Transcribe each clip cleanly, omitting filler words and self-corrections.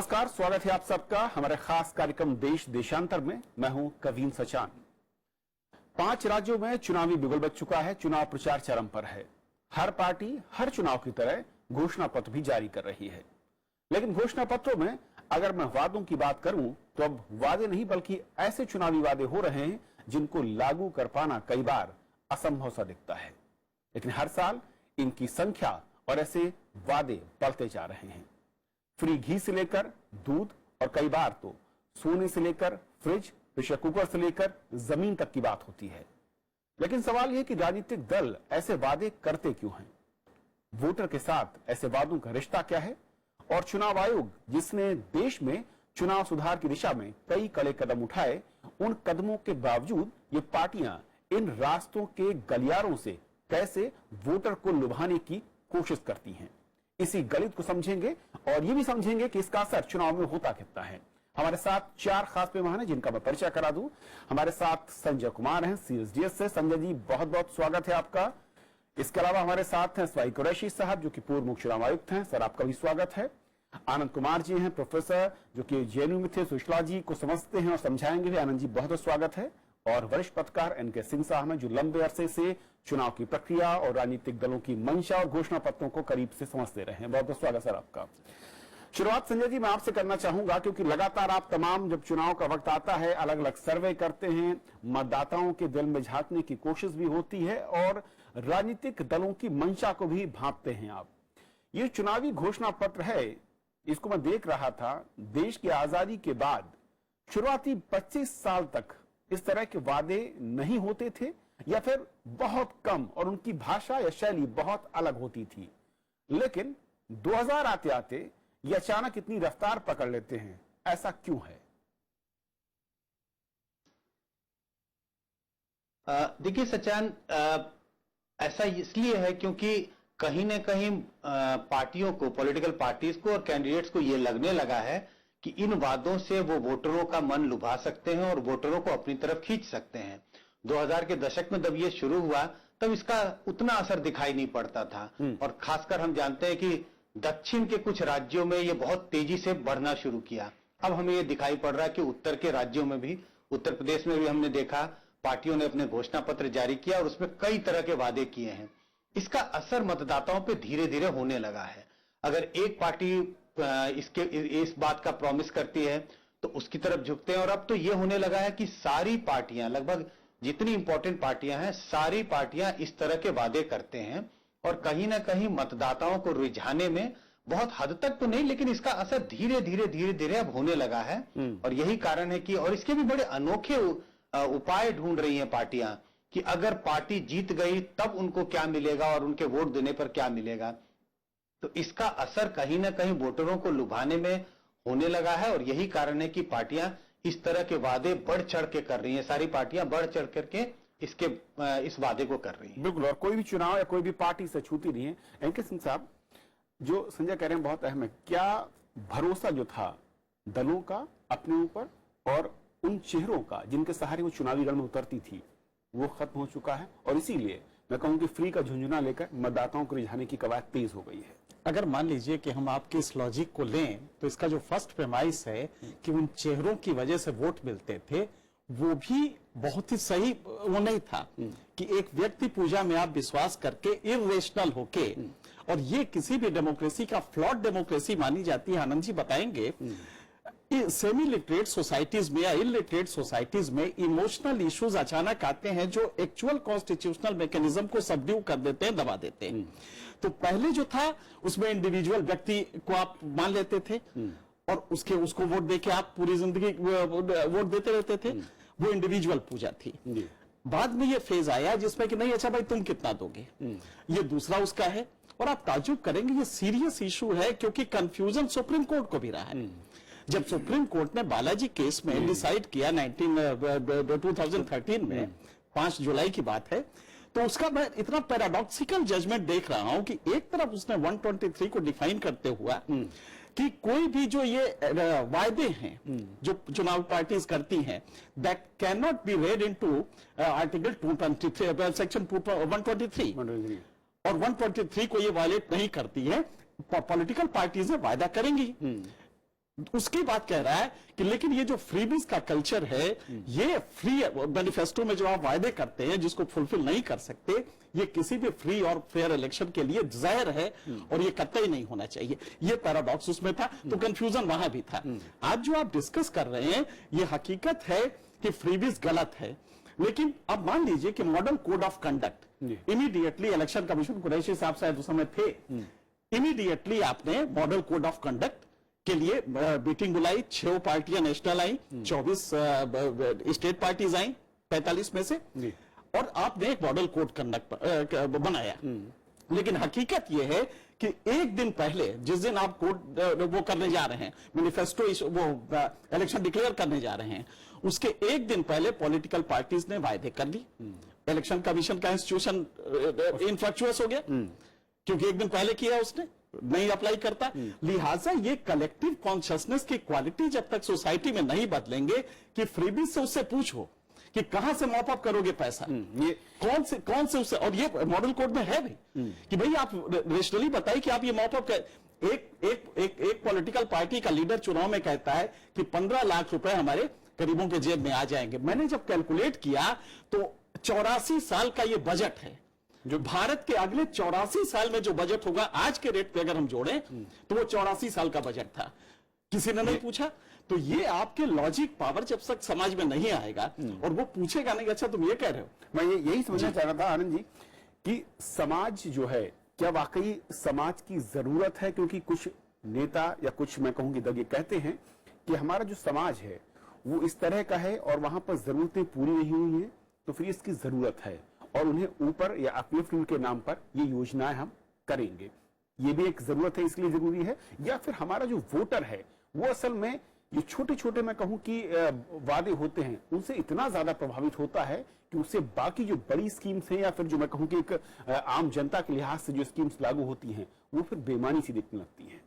नमस्कार, स्वागत है आप सबका हमारे खास कार्यक्रम देश देशांतर में। मैं हूं कवीन सचान। 5 राज्यों में चुनावी बिगुल बज चुका है। चुनाव प्रचार चरम पर है। हर पार्टी हर चुनाव की तरह घोषणा पत्र भी जारी कर रही है, लेकिन घोषणा पत्रों में अगर मैं वादों की बात करूं तो अब वादे नहीं बल्कि ऐसे चुनावी वादे हो रहे हैं जिनको लागू कर पाना कई बार असंभव सा दिखता है। लेकिन हर साल इनकी संख्या और ऐसे वादे बढ़ते जा रहे हैं। फ्री घी से लेकर दूध और कई बार तो सोने से लेकर फ्रिज, प्रेशर कुकर से लेकर जमीन तक की बात होती है। लेकिन सवाल यह कि राजनीतिक दल ऐसे वादे करते क्यों हैं? वोटर के साथ ऐसे वादों का रिश्ता क्या है? और चुनाव आयोग जिसने देश में चुनाव सुधार की दिशा में कई कड़े कदम उठाए, उन कदमों के बावजूद ये पार्टियां इन रास्तों के गलियारों से कैसे वोटर को लुभाने की कोशिश करती हैं, इसी गणित को समझेंगे और ये भी समझेंगे कि इसका असर चुनाव में होता कितना है। हमारे साथ 4 खास मेहमान हैं जिनका मैं परिचय करा दूं। हमारे साथ संजय कुमार हैं सीएसडीएस से। संजय जी, बहुत बहुत स्वागत है आपका। इसके अलावा हमारे साथ हैं स्वाई कुरैशी साहब जो कि पूर्व मुख्य चुनाव आयुक्त हैं। सर, आपका भी स्वागत है। आनंद कुमार जी हैं, प्रोफेसर जो कि जेएनयू में थे, सुशीला जी को समझते हैं और समझाएंगे भी। आनंद जी, बहुत बहुत स्वागत है। और वरिष्ठ पत्रकार एनके सिंह साहब हैं जो लंबे अरसे से चुनाव की प्रक्रिया और राजनीतिक दलों की मंशा और घोषणा पत्रों को करीब से समझते रहे हैं। बहुत बहुत स्वागत सर आपका। शुरुआत संजय जी मैं आपसे करना चाहूंगा, क्योंकि लगातार आप तमाम जब चुनाव का वक्त आता है अलग अलग सर्वे करते हैं, मतदाताओं के दिल में झांकने की कोशिश भी होती है और राजनीतिक दलों की मंशा को भी भांपते हैं आप। ये चुनावी घोषणा पत्र है, इसको मैं देख रहा था, देश की आजादी के बाद शुरुआती 25 साल तक इस तरह के वादे नहीं होते थे या फिर बहुत कम और उनकी भाषा या शैली बहुत अलग होती थी। लेकिन 2000 आते आते ये अचानक इतनी रफ्तार पकड़ लेते हैं, ऐसा क्यों है? देखिए सचान, ऐसा इसलिए है क्योंकि कहीं ना कहीं पार्टियों को, पॉलिटिकल पार्टीज को और कैंडिडेट्स को ये लगने लगा है कि इन वादों से वो वोटरों का मन लुभा सकते हैं और वोटरों को अपनी तरफ खींच सकते हैं। 2000 के दशक में जब ये शुरू हुआ तब इसका उतना असर दिखाई नहीं पड़ता था और खासकर हम जानते हैं कि दक्षिण के कुछ राज्यों में ये बहुत तेजी से बढ़ना शुरू किया। अब हमें ये दिखाई पड़ रहा है कि उत्तर के राज्यों में भी, उत्तर प्रदेश में भी हमने देखा पार्टियों ने अपने घोषणा पत्र जारी किया और उसमें कई तरह के वादे किए हैं। इसका असर मतदाताओं पे धीरे धीरे होने लगा है। अगर एक पार्टी इस बात का प्रॉमिस करती है तो उसकी तरफ झुकते हैं और अब तो यह होने लगा है कि सारी पार्टियां, लगभग जितनी इंपॉर्टेंट पार्टियां हैं, सारी पार्टियां इस तरह के वादे करते हैं और कहीं ना कहीं मतदाताओं को रिझाने में बहुत हद तक तो नहीं, लेकिन इसका असर धीरे धीरे अब होने लगा है। और यही कारण है कि, और इसके भी बड़े अनोखे उपाय ढूंढ रही हैं पार्टियां कि अगर पार्टी जीत गई तब उनको क्या मिलेगा और उनके वोट देने पर क्या मिलेगा। तो इसका असर कहीं ना कहीं वोटरों को लुभाने में होने लगा है और यही कारण है कि पार्टियां इस तरह के वादे बढ़ चढ़ के कर रही हैं। सारी पार्टियां बढ़ चढ़ करके इस वादे को कर रही हैं। बिल्कुल, और कोई भी चुनाव या कोई भी पार्टी से छूती नहीं है। एनके सिंह साहब, जो संजय कह रहे हैं बहुत अहम है। क्या भरोसा जो था दलों का अपने ऊपर और उन चेहरों का जिनके सहारे वो चुनावी रण में उतरती थी, वो खत्म हो चुका है और इसीलिए मैं कहूं कि फ्री का झुंझुना लेकर मतदाताओं को रिझाने की कवायद तेज हो गई है? अगर मान लीजिए कि हम आपके इस लॉजिक को लें तो इसका जो फर्स्ट प्रेमाइस है कि उन चेहरों की वजह से वोट मिलते थे, वो भी बहुत ही सही वो नहीं था कि एक व्यक्ति पूजा में आप विश्वास करके इरेशनल होके, और ये किसी भी डेमोक्रेसी का फ्लॉड डेमोक्रेसी मानी जाती है। आनंद जी बताएंगे, सेमी लिटरेट सोसाइटीज में या इलिटरेट सोसाइटीज में इमोशनल इश्यूज अचानक आते हैं जो एक्चुअल कॉन्स्टिट्यूशनल मैकेनिज्म को सबड्यू कर देते हैं, दबा देते हैं। तो पहले जो था उसमें इंडिविजुअल व्यक्ति को आप मान लेते थे और उसको वोट देके आप पूरी जिंदगी वोट देते रहते थे, वो इंडिविजुअल पूजा थी। बाद में ये फेज आया जिसमें कि नहीं, अच्छा भाई तुम कितना दोगे, ये दूसरा उसका है। और आप ताज्जुब करेंगे ये सीरियस इशू है क्योंकि कंफ्यूजन सुप्रीम कोर्ट को भी रहा है। जब सुप्रीम कोर्ट ने बालाजी केस में डिसाइड किया 2013 में, 5 जुलाई की बात है, तो उसका मैं इतना पैराडॉक्सिकल जजमेंट देख रहा हूं कि एक तरफ उसने 123 को डिफाइन करते हुआ कि कोई भी जो ये वायदे हैं जो चुनाव पार्टीज करती हैं, that can not be red into article 223 section 123 और 123 को ये वायलेट नहीं करती है। पॉलिटिकल पार्टीज वायदा करेंगी उसकी बात कह रहा है कि लेकिन ये जो फ्रीबीज का कल्चर है, ये फ्री मैनिफेस्टो में जो आप वायदे करते हैं जिसको फुलफिल नहीं कर सकते, ये किसी भी फ्री और फेयर इलेक्शन के लिए जहर है और ये कतई नहीं होना चाहिए। ये पैराडॉक्स उसमें था, तो कंफ्यूजन वहां भी था। आज जो आप डिस्कस कर रहे हैं ये हकीकत है कि फ्रीबीज गलत है, लेकिन अब मान लीजिए कि model code of conduct immediately election commission Qureshi साहब शायद उस समय थे, इमीडिएटली आपने मॉडल कोड ऑफ कंडक्ट के लिए मीटिंग बुलाई, 6 पार्टियां national I, 24 state parties I 45 में से, और आपने एक मॉडल कोड कंडक्ट बनाया। लेकिन हकीकत यह है कि एक दिन पहले, जिस दिन आप कोड वो करने जा रहे हैं, मैनिफेस्टो वो इलेक्शन डिक्लेयर करने जा रहे हैं, उसके एक दिन पहले पॉलिटिकल पार्टीज ने वायदे कर ली। इलेक्शन कमीशन का इंस्टीट्यूशन इनफ्लक्चुअस हो गया क्योंकि एक दिन पहले किया उसने, नहीं अप्लाई करता। लिहाजा ये कलेक्टिव कॉन्शियसनेस की क्वालिटी जब तक सोसाइटी में नहीं बदलेंगे कि फ्रीबीज से उससे पूछो कि कहां से मॉप अप करोगे पैसा, ये कौन से उससे, और ये मॉडल कोड में है भी कि भाई आप रेशनली बताइए कि आप ये मॉप अप एक पॉलिटिकल पार्टी का लीडर चुनाव में कहता है कि 15 लाख रुपए हमारे गरीबों के जेब में आ जाएंगे। मैंने जब कैलकुलेट किया तो 84 साल का ये बजट है, जो भारत के अगले 84 साल में जो बजट होगा आज के रेट पे अगर हम जोड़ें तो वो 84 साल का बजट था। किसी ने नहीं पूछा। तो ये आपके लॉजिक पावर जब तक समाज में नहीं आएगा और वो पूछेगा नहीं, अच्छा तुम ये कह रहे हो, मैं यही समझना चाह रहा था आनंद जी कि समाज जो है, क्या वाकई समाज की जरूरत है? क्योंकि कुछ नेता या कुछ मैं कहूंगी दगे कहते हैं कि हमारा जो समाज है वो इस तरह का है और वहां पर जरूरतें पूरी नहीं हुई हैं, तो फिर इसकी जरूरत है और उन्हें ऊपर या अपलिफ्टमेंट के नाम पर ये योजनाएं हम करेंगे। ये भी एक जरूरत है, इसलिए जरूरी है। या फिर हमारा जो वोटर है वो असल में ये छोटे छोटे मैं कहूं कि वादे होते हैं उनसे इतना ज्यादा प्रभावित होता है कि उससे बाकी जो बड़ी स्कीम्स हैं या फिर जो मैं कहूं कि एक आम जनता के लिहाज से जो स्कीम्स लागू होती हैं वो फिर बेमानी सी दिखने लगती हैं।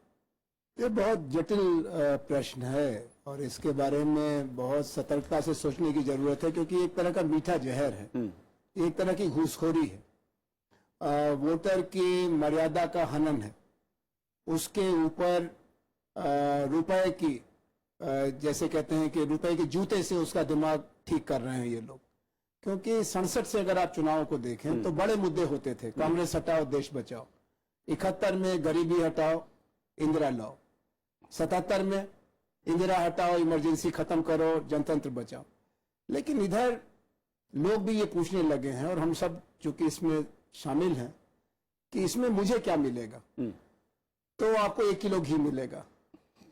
ये बहुत जटिल प्रश्न है और इसके बारे में बहुत सतर्कता से सोचने की जरूरत है, क्योंकि एक तरह का मीठा जहर है, एक तरह की घूसखोरी है, वोटर की मर्यादा का हनन है, उसके ऊपर रुपए की जैसे कहते हैं कि रुपए के जूते से उसका दिमाग ठीक कर रहे हैं ये लोग। क्योंकि 67 से अगर आप चुनाव को देखें तो बड़े मुद्दे होते थे, कांग्रेस हटाओ देश बचाओ, 71 में गरीबी हटाओ इंदिरा लाओ, 77 में इंदिरा हटाओ इमरजेंसी खत्म करो जनतंत्र बचाओ। लेकिन इधर लोग भी ये पूछने लगे हैं और हम सब चूंकि इसमें शामिल हैं कि इसमें मुझे क्या मिलेगा। तो आपको 1 किलो घी मिलेगा,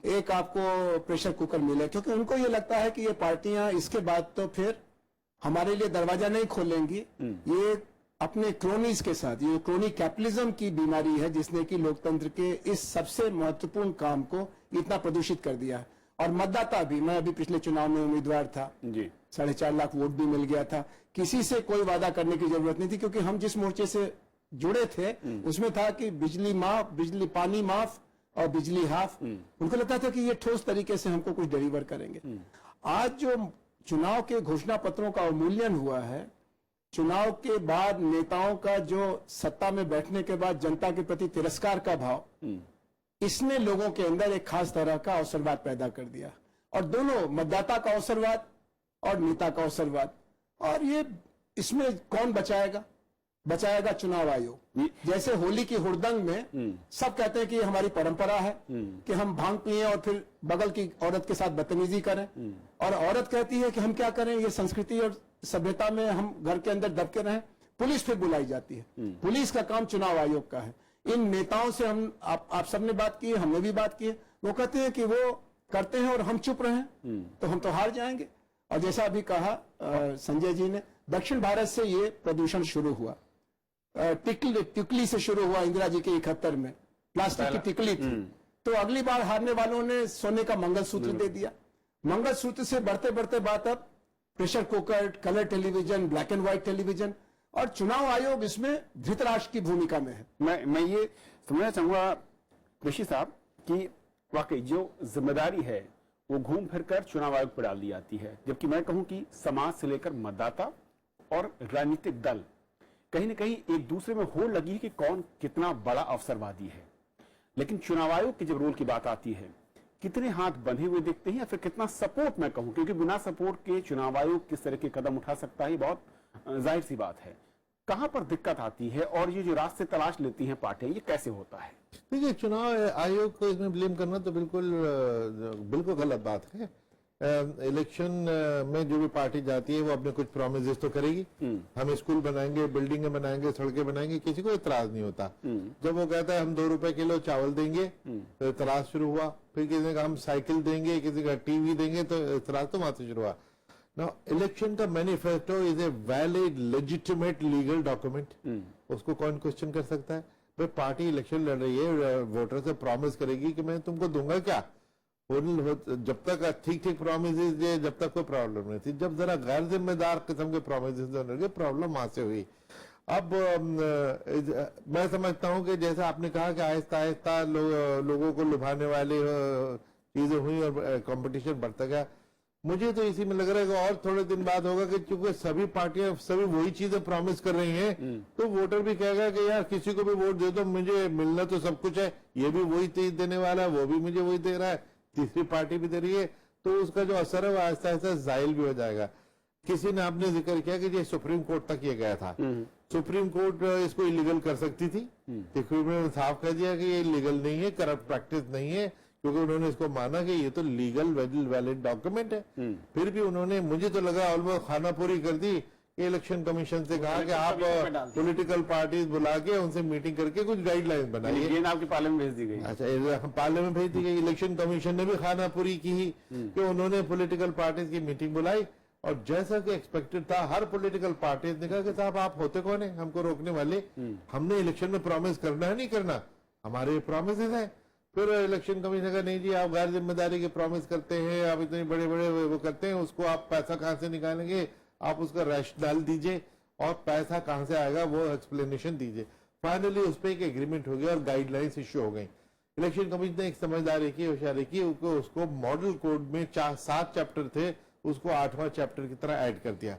एक आपको प्रेशर कुकर मिलेगा, क्योंकि उनको ये लगता है कि ये पार्टियां इसके बाद तो फिर हमारे लिए दरवाजा नहीं खोलेंगी। ये अपने क्रोनीज के साथ, ये क्रोनी कैपिटलिज्म की बीमारी है जिसने कि लोकतंत्र के इस सबसे महत्वपूर्ण काम को इतना प्रदूषित कर दिया है। और मतदाता भी, मैं अभी पिछले चुनाव में उम्मीदवार था जी, 4.5 लाख वोट भी मिल गया था, किसी से कोई वादा करने की जरूरत नहीं थी, क्योंकि हम जिस मोर्चे से जुड़े थे उसमें था कि बिजली माफ, बिजली पानी माफ और बिजली हाफ। उनको लगता था कि ये ठोस तरीके से हमको कुछ डिलीवर करेंगे। आज जो चुनाव के घोषणा पत्रों का अवमूल्यन हुआ है, चुनाव के बाद नेताओं का जो सत्ता में बैठने के बाद जनता के प्रति तिरस्कार का भाव, इसने लोगों के अंदर एक खास तरह का अवसरवाद पैदा कर दिया। और दोनों, मतदाता का अवसरवाद और नेता का अवसरवाद। और ये इसमें कौन बचाएगा? बचाएगा चुनाव आयोग। जैसे होली की हुड़दंग में सब कहते हैं कि ये हमारी परंपरा है कि हम भांग पिए और फिर बगल की औरत के साथ बदतमीजी करें, और औरत कहती है कि हम क्या करें, ये संस्कृति और सभ्यता में हम घर के अंदर दबके रहें। पुलिस फिर बुलाई जाती है। पुलिस का काम चुनाव आयोग का है। इन नेताओं से हम आप सबने बात की, हमने भी बात की, वो कहते हैं कि वो करते हैं और हम चुप रहे तो हम तो हार जाएंगे। और जैसा अभी कहा संजय जी ने, दक्षिण भारत से ये प्रदूषण शुरू हुआ, टिकली से शुरू हुआ। इंदिरा जी के 71 में प्लास्टिक की टिकली थी, तो अगली बार हारने वालों ने सोने का मंगलसूत्र दे दिया। मंगलसूत्र से बढ़ते बढ़ते बात अब pressure cooker, colour television, black and white television, और चुनाव आयोग इसमें धृतराष्ट्र की भूमिका में है। मैं ये समझना चाहूंगा कृषि साहब कि वाकई जो जिम्मेदारी है वो घूम फिर कर चुनाव आयोग पर डाल दी जाती है, जबकि मैं कहूं कि समाज से लेकर मतदाता और राजनीतिक दल कहीं न कहीं एक दूसरे में होड़ लगी है कि कौन कितना बड़ा अवसरवादी है। लेकिन चुनाव आयोग के जब रोल की बात आती है, कितने हाथ बंधे हुए दिखते हैं या फिर कितना सपोर्ट मैं कहूं, क्योंकि बिना सपोर्ट के चुनाव आयोग किस तरह के कदम उठा सकता है, बहुत जाहिर सी बात है। कहां पर दिक्कत आती है और ये जो रास्ते तलाश लेती हैं पार्टियां, ये कैसे होता है? देखिए, चुनाव आयोग को इसमें ब्लेम करना तो बिल्कुल गलत बात है। इलेक्शन में जो भी पार्टी जाती है वो अपने कुछ प्रॉमिसेस तो करेगी। हम स्कूल बनाएंगे, बिल्डिंगें बनाएंगे, सड़कें बनाएंगे, किसी को इतराज नहीं होता। जब वो कहता है हम 2 रुपए किलो चावल देंगे तो इतराज शुरू हुआ। फिर किसी ने कहा हम साइकिल देंगे, किसी का टीवी देंगे, तो इतराज तो वहां से शुरू हुआ। Now, इलेक्शन का manifesto is a valid legitimate legal document. उसको कौन क्वेश्चन कर सकता है? भाई पार्टी इलेक्शन लड़ रही है, वोटर से प्रॉमिस करेगी कि मैं तुमको दूंगा क्या। जब तक ठीक प्रॉमिस दिए, जब तक कोई प्रॉब्लम नहीं थी। जब जरा गैर जिम्मेदार किस्म के प्रॉमिस देने लगे, प्रॉब्लम वहां से हुई। अब मैं समझता हूं कि जैसे आपने कहा कि आहिस्ता आहिस्ता लोगों को लुभाने वाली चीजें हुई और कंपटीशन बढ़ता गया। मुझे तो इसी में लग रहा है कि और थोड़े दिन बाद होगा कि चूंकि सभी पार्टियां सभी वही चीजें प्रॉमिस कर रही हैं, तो वोटर भी कहेगा कि यार किसी को भी वोट दे दो, मुझे मिलना तो सब कुछ है, ये भी वही चीज देने वाला है, वो भी मुझे वही दे रहा है, तीसरी पार्टी भी दे रही है, तो उसका जो असर है वो आहिस्ता आहिस्ता जाहिल भी हो जाएगा। किसी ने आपने जिक्र किया कि ये सुप्रीम कोर्ट तक ये गया था। सुप्रीम कोर्ट इसको इलीगल कर सकती थी, सुप्रीम कोर्ट ने साफ कर दिया कि ये इलीगल नहीं है, करप्ट प्रैक्टिस नहीं है, क्योंकि उन्होंने इसको माना कि ये तो लीगल वैलिड डॉक्यूमेंट है। फिर भी उन्होंने, मुझे तो लगा ऑलमोस्ट खानापूरी कर दी कि इलेक्शन कमीशन से कहा कि आप पॉलिटिकल पार्टीज बुला के उनसे मीटिंग करके कुछ गाइडलाइंस बनाइए। आपके पार्लियामेंट भेज दी गई। अच्छा, पार्लियामेंट भेज दी गई। इलेक्शन कमीशन ने भी खानापूरी की कि उन्होंने पॉलिटिकल पार्टीज की मीटिंग बुलाई, और जैसा कि एक्सपेक्टेड था हर पॉलिटिकल पार्टी ने कहा कि साहब आप होते कौन है हमको रोकने वाले, हमने इलेक्शन में प्रॉमिस करना है नहीं करना, हमारे प्रॉमिस है। फिर इलेक्शन कमीशन का नहीं जी आप गैर जिम्मेदारी के प्रॉमिस करते हैं, आप इतने बड़े बड़े वो करते हैं, उसको आप पैसा कहां से निकालेंगे, आप उसका रैशनल दीजिए और पैसा कहां से आएगा वो एक्सप्लेनेशन दीजिए। फाइनली उस पर एक एग्रीमेंट हो गया और गाइडलाइंस इश्यू हो गई। इलेक्शन कमीशन ने एक समझदारी की, होशियारी की, उसको मॉडल कोड में 7 चैप्टर थे, उसको 8वां चैप्टर की तरह ऐड कर दिया,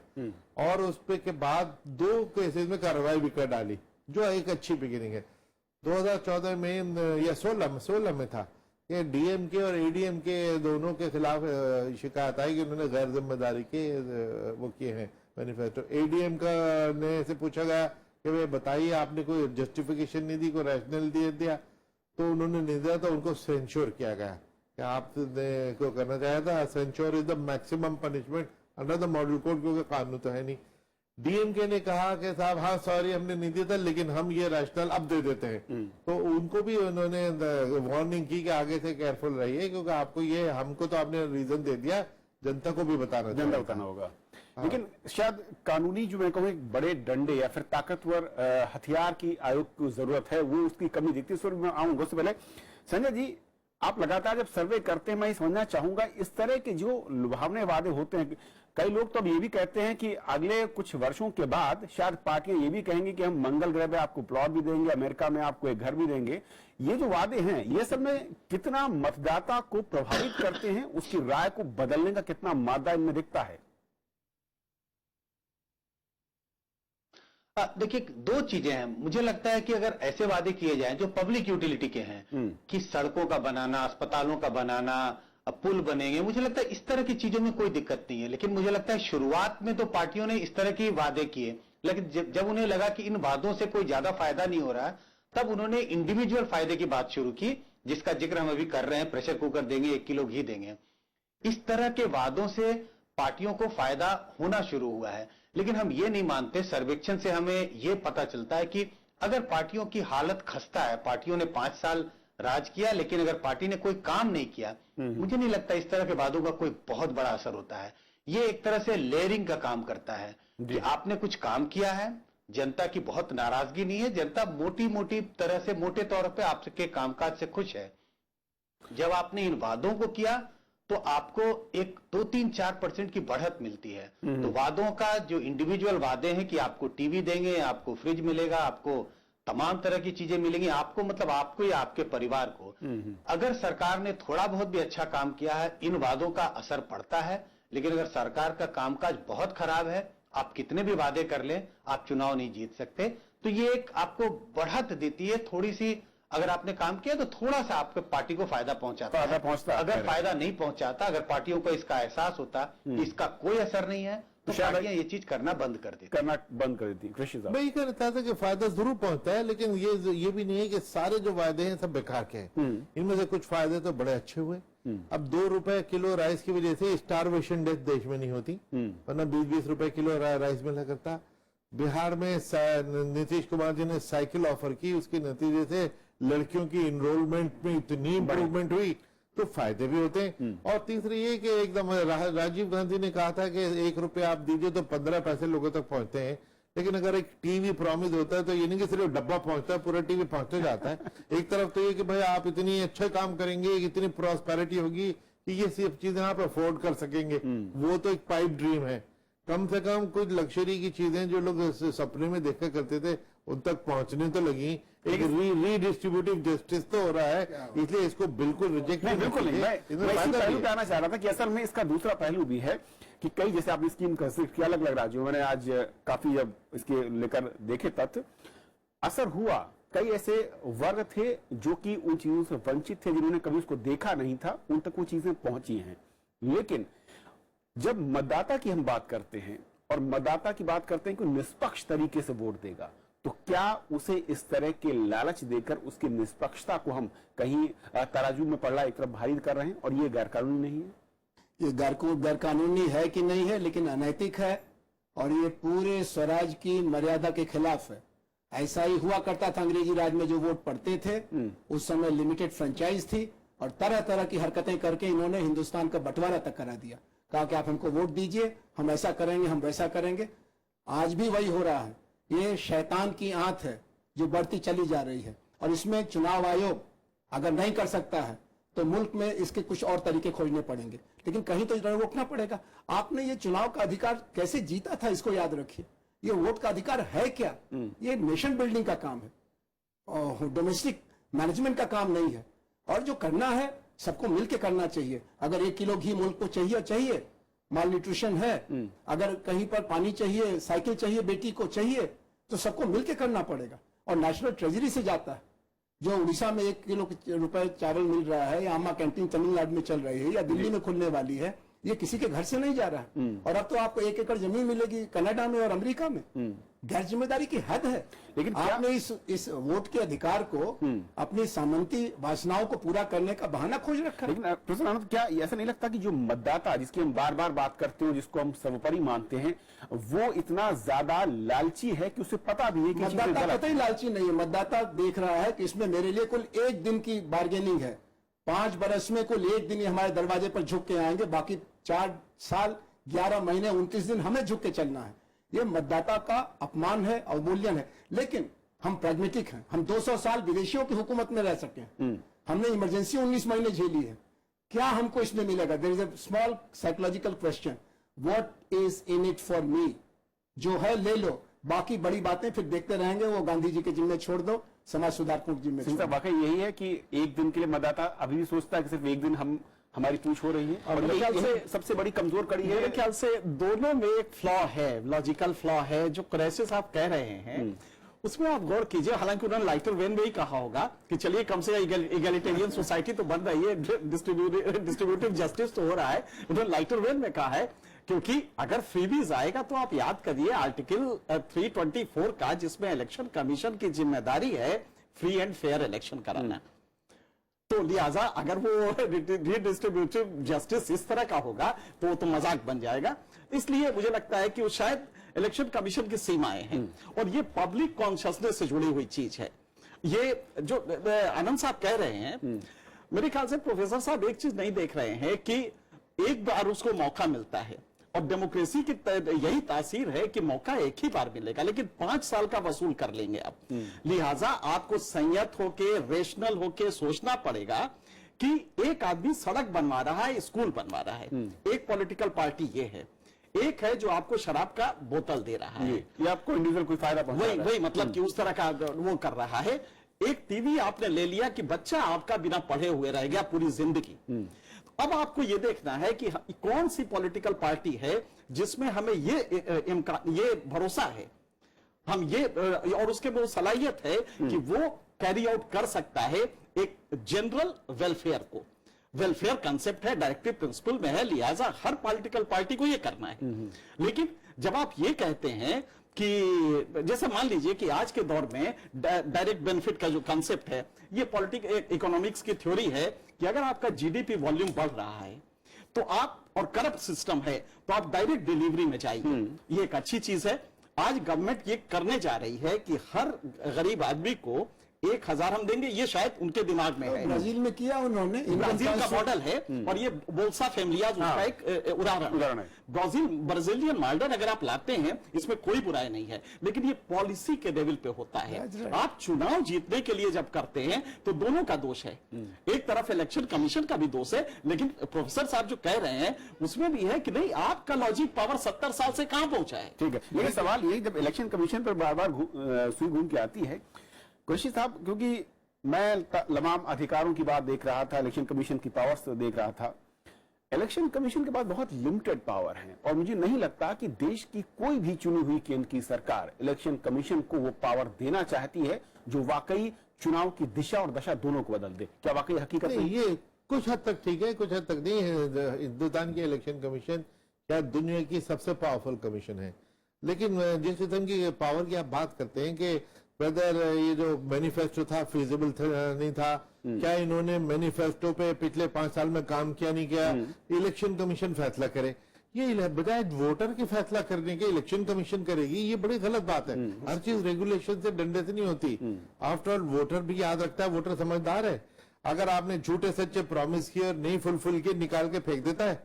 और उस पे के बाद 2 केसेस में कार्रवाई भी कर डाली, जो एक अच्छी बिगिनिंग है। 2014 में या 16 में था कि डीएमके और एडीएमके दोनों के खिलाफ शिकायत आई कि उन्होंने गैर जिम्मेदारी के वो किए हैं मैनिफेस्टो। एडीएम का ने से पूछा गया कि भाई बताइए आपने कोई जस्टिफिकेशन नहीं दी, कोई रैशनल दिया, तो उन्होंने नहीं दिया, तो उनको सेंश्योर किया गया कि आपने को करना चाहा था। Censure is the maximum punishment under the model code, क्योंकि कानून तो है नहीं। डीएमके ने कहा कि साहब हाँ सॉरी हमने नहीं दिया था, लेकिन हम ये रैशनल अब दे देते हैं, तो उनको भी उन्होंने वार्निंग की कि आगे से केयरफुल रहिए, क्योंकि आपको ये, हमको तो आपने रीजन दे दिया, जनता को भी बताना होगा। लेकिन शायद कानूनी जो मैं कहूँ एक बड़े डंडे या फिर ताकतवर हथियार की आयोग की जरूरत है, वो उसकी कमी दिखती है। इस पर मैं आऊंगा, उससे पहले संजय जी, आप लगातार जब सर्वे करते हैं, मैं ये समझना चाहूंगा इस तरह के जो लुभावने वादे होते हैं, कई लोग तो अब ये भी कहते हैं कि अगले कुछ वर्षों के बाद शायद पार्टियां ये भी कहेंगी कि हम मंगल ग्रह पे आपको प्लॉट भी देंगे, अमेरिका में आपको एक घर भी देंगे। ये जो वादे हैं, ये सब में कितना मतदाता को प्रभावित करते हैं, उसकी राय को बदलने का कितना मादा इनमें दिखता है? देखिए, 2 चीजें हैं। मुझे लगता है कि अगर ऐसे वादे किए जाएं जो पब्लिक यूटिलिटी के हैं, कि सड़कों का बनाना, अस्पतालों का बनाना, पुल बनेंगे, मुझे लगता है इस तरह की चीजों में कोई दिक्कत नहीं है। लेकिन मुझे लगता है शुरुआत में तो पार्टियों ने इस तरह के वादे किए, लेकिन जब उन्हें लगा कि इन वादों से कोई ज्यादा फायदा नहीं हो रहा, तब उन्होंने इंडिविजुअल फायदे की बात शुरू की, जिसका जिक्र हम अभी कर रहे हैं, प्रेशर कुकर देंगे, 1 किलो घी देंगे। इस तरह के वादों से पार्टियों को फायदा होना शुरू हुआ है। लेकिन हम ये नहीं मानते, सर्वेक्षण से हमें ये पता चलता है कि अगर पार्टियों की हालत खस्ता है, पार्टियों ने 5 साल राज किया, लेकिन अगर पार्टी ने कोई काम नहीं किया, मुझे नहीं लगता इस तरह के वादों का कोई बहुत बड़ा असर होता है। ये एक तरह से लेयरिंग का काम करता है कि आपने कुछ काम किया है, जनता की बहुत नाराजगी नहीं है, जनता मोटी मोटी तरह से, मोटे तौर पे आपके कामकाज से खुश है। जब आपने इन वादों को किया तो आपको एक 2-3-4% की बढ़त मिलती है। तो वादों का जो इंडिविजुअल वादे हैं कि आपको टीवी देंगे, आपको फ्रिज मिलेगा, आपको तमाम तरह की चीजें मिलेंगी, आपको मतलब आपको या आपके परिवार को, अगर सरकार ने थोड़ा बहुत भी अच्छा काम किया है, इन वादों का असर पड़ता है। लेकिन अगर सरकार का कामकाज बहुत खराब है, आप कितने भी वादे कर लें, आप चुनाव नहीं जीत सकते। तो ये एक आपको बढ़त देती है, थोड़ी सी अगर आपने काम किया तो थोड़ा सा आपके पार्टी को फायदा पहुंचाता फायदा है। पहुंचता है। अगर फायदा नहीं पहुंचाता, अगर पार्टियों को इसका एहसास होता कि इसका कोई असर नहीं है, तो शायद- पार्टियां ये चीज करना बंद कर देती। करना बंद कर देती। कृषि साहब, मैं ये कहता था कि फायदा जरूर पहुंचता है, लेकिन ये भी नहीं है कि सारे जो वायदे हैं सब बेकार के हैं। इनमें से कुछ फायदे तो बड़े अच्छे हुए। अब 2 रुपए किलो राइस की वजह से स्टारवेशन डेथ देश में नहीं होती, वरना 20-20 रुपए किलो राइस मिला करता। बिहार में नीतीश कुमार जी ने साइकिल ऑफर की, उसके नतीजे से लड़कियों की इनरोलमेंट में इतनी इंप्रूवमेंट हुई, तो फायदे भी होते हैं। और तीसरी ये कि एकदम राजीव गांधी ने कहा था कि 1 रुपया आप दीजिए तो 15 पैसे लोगों तक पहुंचते हैं। लेकिन अगर एक टीवी प्रॉमिस होता है तो ये नहीं कि सिर्फ डब्बा पहुंचता है, पूरा टीवी पहुंचते जाता है। एक तरफ तो ये कि भाई आप इतनी अच्छा काम करेंगे, इतनी प्रॉस्पेरिटी होगी कि ये सब चीजें आप अफोर्ड कर सकेंगे, वो तो एक पाइप ड्रीम है। कम से कम कुछ लग्जरी की चीजें जो लोग सपने में देखा करते थे उन तक पहुंचने तो लगी। एक रीडिस्ट्रीब्यूटिव जस्टिस तो हो रहा है, इसलिए इसको बिल्कुल रिजेक्ट नहीं बिल्कुल नहीं। मैं इसमें इसी फायदा पहलू भी पे है। आना चाह रहा था कि असल में इसका दूसरा पहलू भी है कि कई, जैसे आपने स्कीम का जिक्र किया अलग अलग राज्यों, मैंने आज काफी जब इसके लेकर देखे तथ्य, असर हुआ। कई ऐसे वर्ग थे जो कि उन चीजों से वंचित थे, जिन्होंने कभी उसको देखा नहीं था, उन तक वो चीजें पहुंची हैं। लेकिन जब मतदाता की हम बात करते हैं और मतदाता की बात करते हैं कि निष्पक्ष तरीके से वोट देगा, तो क्या उसे इस तरह के लालच देकर उसकी निष्पक्षता को हम कहीं तराजू में पड़ रहा एक तरफ भारी कर रहे हैं, और ये गैर कानूनी नहीं है? ये गैर कानूनी है कि नहीं है, लेकिन अनैतिक है और ये पूरे स्वराज की मर्यादा के खिलाफ है। ऐसा ही हुआ करता था अंग्रेजी राज में, जो वोट पड़ते थे उस समय लिमिटेड फ्रेंचाइज थी और तरह तरह की हरकतें करके इन्होंने हिंदुस्तान का बंटवारा तक करा दिया। कहा कि आप हमको वोट दीजिए, हम ऐसा करेंगे, हम वैसा करेंगे। आज भी वही हो रहा है। ये शैतान की आंत है जो बढ़ती चली जा रही है, और इसमें चुनाव आयोग अगर नहीं कर सकता है तो मुल्क में इसके कुछ और तरीके खोजने पड़ेंगे, लेकिन कहीं तो रोकना पड़ेगा। आपने ये चुनाव का अधिकार कैसे जीता था, इसको याद रखिए। ये वोट का अधिकार है क्या? ये नेशन बिल्डिंग का काम है और डोमेस्टिक मैनेजमेंट का काम नहीं है। और जो करना है सबको मिलकर करना चाहिए। अगर 1 किलो घी मुल्क को चाहिए, माल न्यूट्रिशन है, अगर कहीं पर पानी चाहिए, साइकिल चाहिए, बेटी को चाहिए, तो सबको मिलकर करना पड़ेगा। और नेशनल ट्रेजरी से जाता है। जो उड़ीसा में 1 किलो रुपए चावल मिल रहा है, या अम्मा कैंटीन तमिलनाडु में चल रही है, या दिल्ली में खुलने वाली है, ये किसी के घर से नहीं जा रहा है। और अब तो आपको 1 एकड़ जमीन मिलेगी कनाडा में और अमेरिका में। गैर जिम्मेदारी की हद है। लेकिन आपने इस वोट के अधिकार को अपनी सामंती वासनाओं को पूरा करने का बहाना खोज रखा है। लेकिन प्रोफेसर आनंद, क्या ऐसा नहीं लगता कि जो मतदाता, जिसकी हम बार बार बात करते हो, जिसको हम सर्वोपरि मानते हैं, वो इतना ज्यादा लालची है कि उसे पता भी है कि चीजें मतदाता गलत कतई लालची नहीं है। मतदाता देख रहा है कि इसमें मेरे लिए कुल 1 दिन की बार्गेनिंग है। 5 बरस में कुल 1 दिन ही हमारे दरवाजे पर झुक के आएंगे, बाकी 4 साल 11 महीने 29 दिन हमें झुक के चलना है। ये मतदाता का अपमान है, अवमूल्यन है। लेकिन हम प्रैग्मेटिक हैं। हम 200 साल विदेशियों की हुकूमत में रह सके। हमने इमरजेंसी 19 महीने झेली है। क्या हमको इसमें मिलेगा? There is a small psychological question, what is in it for me? जो है ले लो, बाकी बड़ी बातें फिर देखते रहेंगे। वो गांधी जी के जिम्मे छोड़ दो, समाज सुधारकों के जिम्मे छोड़ सिंह दो। वाकई यही है कि 1 दिन के लिए मतदाता अभी भी सोचता है कि सिर्फ 1 दिन हमारी पूछ हो रही है, और मेरे ख्याल यही से सबसे बड़ी कमजोर कड़ी है। मेरे ख्याल से दोनों में एक फ्लॉ है, लॉजिकल फ्लॉ है। जो कुरैशी साहब कह रहे हैं उसमें आप गौर कीजिए। हालांकि उन्होंने लाइटर वेन में ही कहा होगा कि चलिए कम से कम इगैलिटेरियन सोसाइटी तो बन रही है, डिस्ट्रीब्यूटिव जस्टिस तो हो रहा है। उन्होंने लाइटर वेन में कहा है, क्योंकि अगर फ्रीबीज आएगा तो आप याद करिए आर्टिकल 324 का, जिसमें इलेक्शन कमीशन की जिम्मेदारी है फ्री एंड फेयर इलेक्शन कराना। तो लिहाजा अगर वो रिडिस्ट्रीब्यूटिव जस्टिस इस तरह का होगा तो वो तो मजाक बन जाएगा। इसलिए मुझे लगता है कि वो शायद इलेक्शन कमीशन की सीमाएं हैं, और ये पब्लिक कॉन्शियसनेस से जुड़ी हुई चीज है। ये जो आनंद साहब कह रहे हैं, मेरे ख्याल से प्रोफेसर साहब एक चीज नहीं देख रहे हैं कि एक बार उसको मौका मिलता है, और डेमोक्रेसी की यही तासीर है कि मौका एक ही बार मिलेगा, लेकिन 5 साल का वसूल कर लेंगे आप। लिहाजा आपको संयत होके, रेशनल होके सोचना पड़ेगा कि एक आदमी सड़क बनवा रहा है, स्कूल बनवा रहा है, एक पॉलिटिकल पार्टी ये है, एक है जो आपको शराब का बोतल दे रहा है, ये आपको इंडिविजुअल कोई फायदा पहुंचा रहा है। वही मतलब कि उस तरह का वो कर रहा है। एक टीवी आपने ले लिया कि बच्चा आपका बिना पढ़े हुए रह गया पूरी जिंदगी। अब आपको ये देखना है कि कौन सी पॉलिटिकल पार्टी है जिसमें हमें ये भरोसा है। हम ये और उसके वो सलाहियत है कि वो कैरी आउट कर सकता है एक जनरल वेलफेयर को। वेलफेयर कंसेप्ट है, डायरेक्टिव प्रिंसिपल में है, लिहाजा हर पॉलिटिकल पार्टी को ये करना है। लेकिन जब आप ये कहते हैं कि जैसे मान लीजिए कि आज के दौर में डायरेक्ट बेनिफिट का जो कंसेप्ट है, ये इकोनॉमिक्स की थ्योरी है कि अगर आपका जीडीपी वॉल्यूम बढ़ रहा है तो आप, और करप्ट सिस्टम है तो आप डायरेक्ट डिलीवरी में जाइए, ये एक अच्छी चीज है। आज गवर्नमेंट ये करने जा रही है कि हर गरीब आदमी को 1000 हम देंगे, ये शायद उनके दिमाग में है। ब्राजील में किया उन्होंने, ब्राजील का मॉडल है और ये बोल्सा फैमिलियाज उसका एक उदाहरण है। ब्राजीलियन मॉडल अगर आप लाते हैं इसमें कोई बुराई नहीं है, लेकिन ये पॉलिसी के लेवल पे होता है। आप चुनाव जीतने के लिए जब करते हैं तो दोनों का दोष है, एक तरफ इलेक्शन कमीशन का भी दोष है, लेकिन प्रोफेसर साहब जो कह रहे हैं उसमें भी है कि नहीं, आपका लॉजिक पावर 70 साल से कहां पहुंचा है। ठीक है, मेरा सवाल ये, जब इलेक्शन कमीशन पर बार बार सुई घूम के आती है कुरैशी साहब, क्योंकि मैं तमाम अधिकारों की बात देख रहा था, इलेक्शन कमीशन की पावर्स तो देख रहा था, इलेक्शन कमीशन के पास बहुत लिमिटेड पावर है और मुझे नहीं लगता कि देश की कोई भी चुनी हुई केंद्र की सरकार इलेक्शन कमीशन को वो पावर देना चाहती है जो वाकई चुनाव की दिशा और दशा दोनों को बदल दे। क्या वाकई हकीकत नहीं, ये कुछ हद तक ठीक है, कुछ हद तक नहीं है। हिंदुस्तान की इलेक्शन कमीशन शायद दुनिया की सबसे पावरफुल कमीशन है, लेकिन जिस किस्म की पावर की आप बात करते हैं कि वेदर ये जो मैनिफेस्टो था फिजिबल नहीं था, क्या इन्होंने मैनिफेस्टो पे पिछले 5 साल में काम किया नहीं किया, इलेक्शन कमीशन फैसला करे। ये बजाय वोटर के फैसला करने के इलेक्शन कमीशन करेगी, ये बड़ी गलत बात है। हर चीज रेगुलेशन से डंडे से नहीं होती। आफ्टर ऑल वोटर भी याद रखता है, वोटर समझदार है। अगर आपने झूठे सच्चे प्रॉमिस किए और नहीं फुलफिल किए, निकाल के फेंक देता है,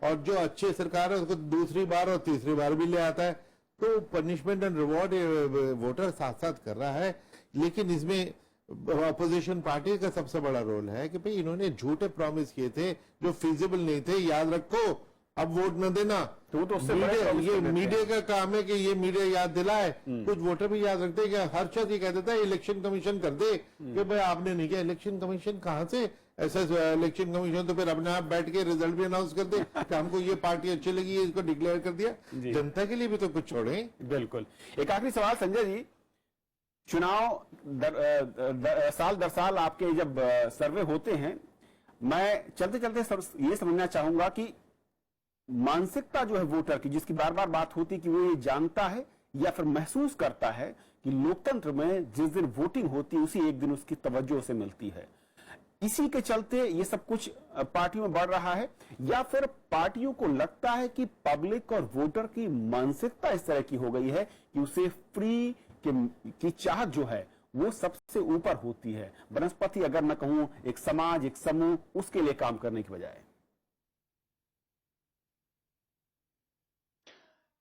और जो अच्छी सरकार है उसको दूसरी बार और तीसरी बार भी ले आता है। तो पनिशमेंट एंड रिवॉर्ड वोटर साथ साथ कर रहा है, लेकिन इसमें अपोजिशन पार्टी का सबसे बड़ा रोल है कि भाई इन्होंने झूठे प्रॉमिस किए थे जो फिजिबल नहीं थे, याद रखो, अब वोट न देना। तो वो तो उससे बड़े मीडिया, promise ये कर देते मीडिया का काम है कि ये मीडिया याद दिलाए। कुछ वोटर भी याद रखते हैं कि हर शख्स ये कह देता है इलेक्शन कमीशन कर दे, कि भाई आपने नहीं किया। इलेक्शन कमीशन कहाँ से? ऐसा इलेक्शन कमीशन तो फिर अपने आप बैठ के रिजल्ट भी अनाउंस कर दे कि हमको ये पार्टी अच्छी लगी है, इसको डिक्लेयर कर दिया। जनता के लिए भी तो कुछ छोड़े। बिल्कुल। एक आखिरी सवाल संजय जी, चुनाव साल दर साल आपके जब सर्वे होते हैं, मैं चलते चलते ये समझना चाहूंगा कि मानसिकता जो है वोटर की, जिसकी बार बार बात होती है कि वो ये जानता है या फिर महसूस करता है कि लोकतंत्र में जिस दिन वोटिंग होती है उसी एक दिन उसकी तवज्जो उसे मिलती है, इसी के चलते ये सब कुछ पार्टियों में बढ़ रहा है, या फिर पार्टियों को लगता है कि पब्लिक और वोटर की मानसिकता इस तरह की हो गई है कि उसे फ्री की चाहत जो है वो सबसे ऊपर होती है, बनस्पति अगर मैं कहूं एक समाज, एक समूह, उसके लिए काम करने की बजाय।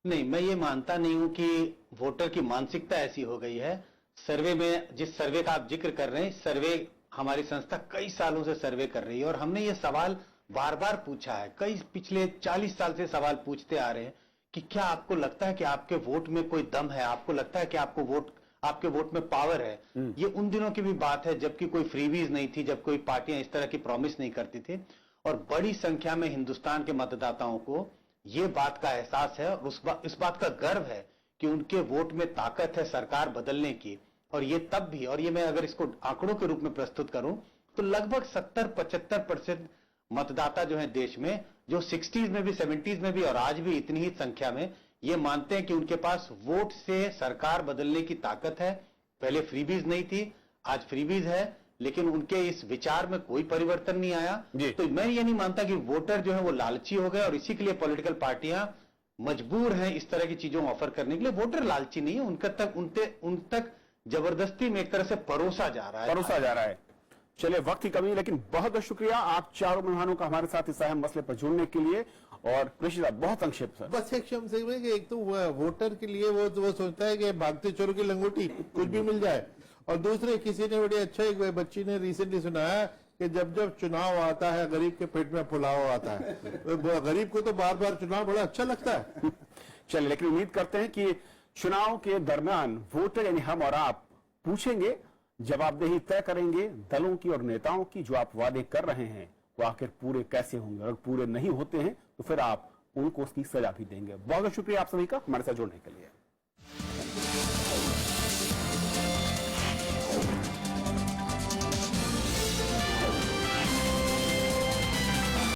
नहीं, मैं ये मानता नहीं हूं कि वोटर की मानसिकता ऐसी हो गई है। सर्वे में, जिस सर्वे का आप जिक्र कर रहे हैं, सर्वे हमारी संस्था कई सालों से सर्वे कर रही है और हमने ये सवाल बार बार पूछा है, कई पिछले 40 साल से सवाल पूछते आ रहे हैं कि क्या आपको लगता है कि आपके वोट में कोई दम है, आपको लगता है कि आपके वोट में पावर है। ये उन दिनों की भी बात है जबकि कोई फ्रीबीज नहीं थी, जब कोई पार्टियां इस तरह की प्रॉमिस नहीं करती थी, और बड़ी संख्या में हिंदुस्तान के मतदाताओं को ये बात का एहसास है और इस बात का गर्व है कि उनके वोट में ताकत है सरकार बदलने की। और ये तब भी, और ये मैं अगर इसको आंकड़ों के रूप में प्रस्तुत करूं तो लगभग 70-75% मतदाता जो है देश में, जो 60s में भी, 70s में भी और आज भी इतनी ही संख्या में, ये मानते हैं कि उनके पास वोट से सरकार बदलने की ताकत है। पहले फ्रीबीज नहीं थी, आज फ्रीबीज है, लेकिन उनके इस विचार में कोई परिवर्तन नहीं आया। तो मैं ये नहीं मानता कि वोटर जो है वो लालची हो गए और इसी के लिए पॉलिटिकल पार्टियां मजबूर हैं इस तरह की चीजों ऑफर करने के लिए। वोटर लालची नहीं है, उन तक जबरदस्ती में एक तरह से परोसा जा रहा है। चलिए, वक्त की कमी, लेकिन बहुत बहुत शुक्रिया आप चारों मेहमानों का हमारे साथ इस अहम मसले पर जुड़ने के लिए। और कुरैशी साहब, बहुत संक्षेप सर। बस एक शब्द से कि एक तो वोटर के लिए वो सोचता है कि भागते चोरों की लंगोटी कुछ भी मिल जाए, और दूसरे किसी ने बड़ी अच्छा, एक बच्ची ने रिसेंटली सुनाया कि जब जब चुनाव आता है गरीब के पेट में फुलाव आता है। तो गरीब को तो बार बार चुनाव बड़ा अच्छा लगता है। चलिए, लेकिन उम्मीद करते हैं कि चुनाव के दरमियान वोटर यानी हम और आप पूछेंगे, जवाबदेही तय करेंगे दलों की और नेताओं की, जो आप वादे कर रहे हैं वो आखिर पूरे कैसे होंगे। अगर पूरे नहीं होते हैं तो फिर आप उनको उसकी सजा भी देंगे। बहुत बहुत शुक्रिया आप सभी का हमारे साथ जुड़ने के लिए।